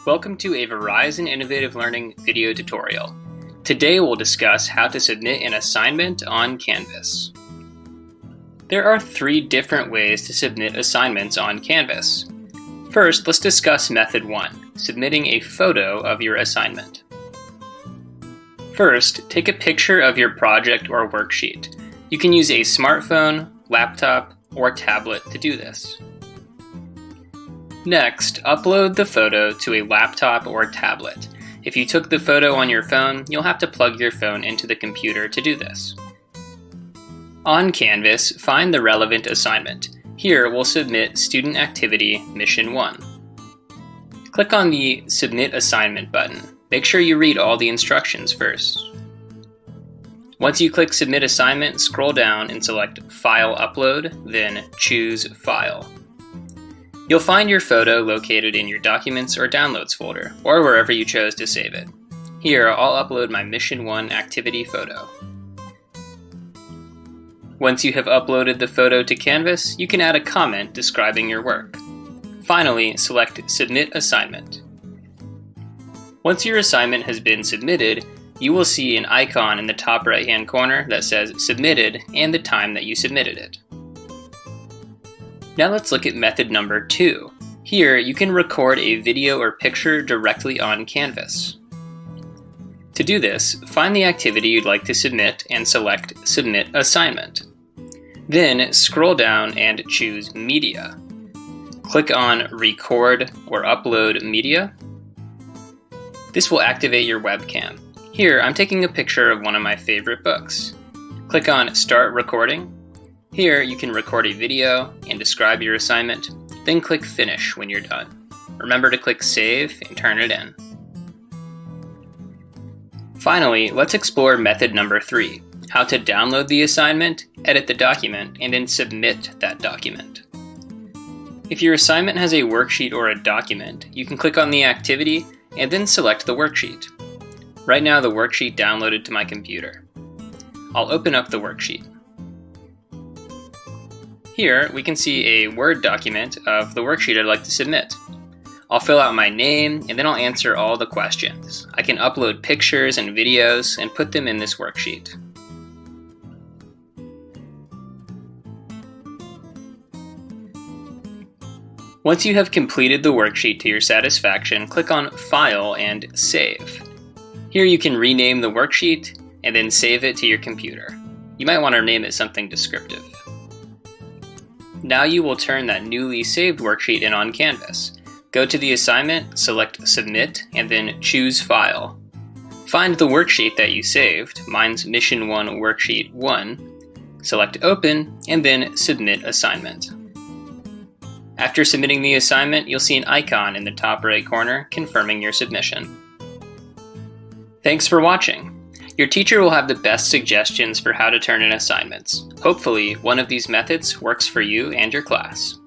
Welcome to a Verizon Innovative Learning video tutorial. Today we'll discuss how to submit an assignment on Canvas. There are 3 different ways to submit assignments on Canvas. First, let's discuss method 1, submitting a photo of your assignment. First, take a picture of your project or worksheet. You can use a smartphone, laptop, or tablet to do this. Next, upload the photo to a laptop or tablet. If you took the photo on your phone, you'll have to plug your phone into the computer to do this. On Canvas, find the relevant assignment. Here, we'll submit Student Activity Mission 1. Click on the Submit Assignment button. Make sure you read all the instructions first. Once you click Submit Assignment, scroll down and select File Upload, then choose File. You'll find your photo located in your Documents or Downloads folder, or wherever you chose to save it. Here, I'll upload my Mission 1 activity photo. Once you have uploaded the photo to Canvas, you can add a comment describing your work. Finally, select Submit Assignment. Once your assignment has been submitted, you will see an icon in the top right-hand corner that says Submitted and the time that you submitted it. Now let's look at method number 2. Here, you can record a video or picture directly on Canvas. To do this, find the activity you'd like to submit and select Submit Assignment. Then scroll down and choose Media. Click on Record or Upload Media. This will activate your webcam. Here, I'm taking a picture of one of my favorite books. Click on Start Recording. Here, you can record a video and describe your assignment, then click Finish when you're done. Remember to click Save and turn it in. Finally, let's explore method number 3, how to download the assignment, edit the document, and then submit that document. If your assignment has a worksheet or a document, you can click on the activity and then select the worksheet. Right now, the worksheet downloaded to my computer. I'll open up the worksheet. Here, we can see a Word document of the worksheet I'd like to submit. I'll fill out my name, and then I'll answer all the questions. I can upload pictures and videos and put them in this worksheet. Once you have completed the worksheet to your satisfaction, click on File and Save. Here you can rename the worksheet and then save it to your computer. You might want to name it something descriptive. Now you will turn that newly saved worksheet in on Canvas. Go to the assignment, select Submit, and then choose File. Find the worksheet that you saved, mine's Mission 1 Worksheet 1, select Open, and then Submit Assignment. After submitting the assignment, you'll see an icon in the top right corner confirming your submission. Thanks for watching. Your teacher will have the best suggestions for how to turn in assignments. Hopefully, one of these methods works for you and your class.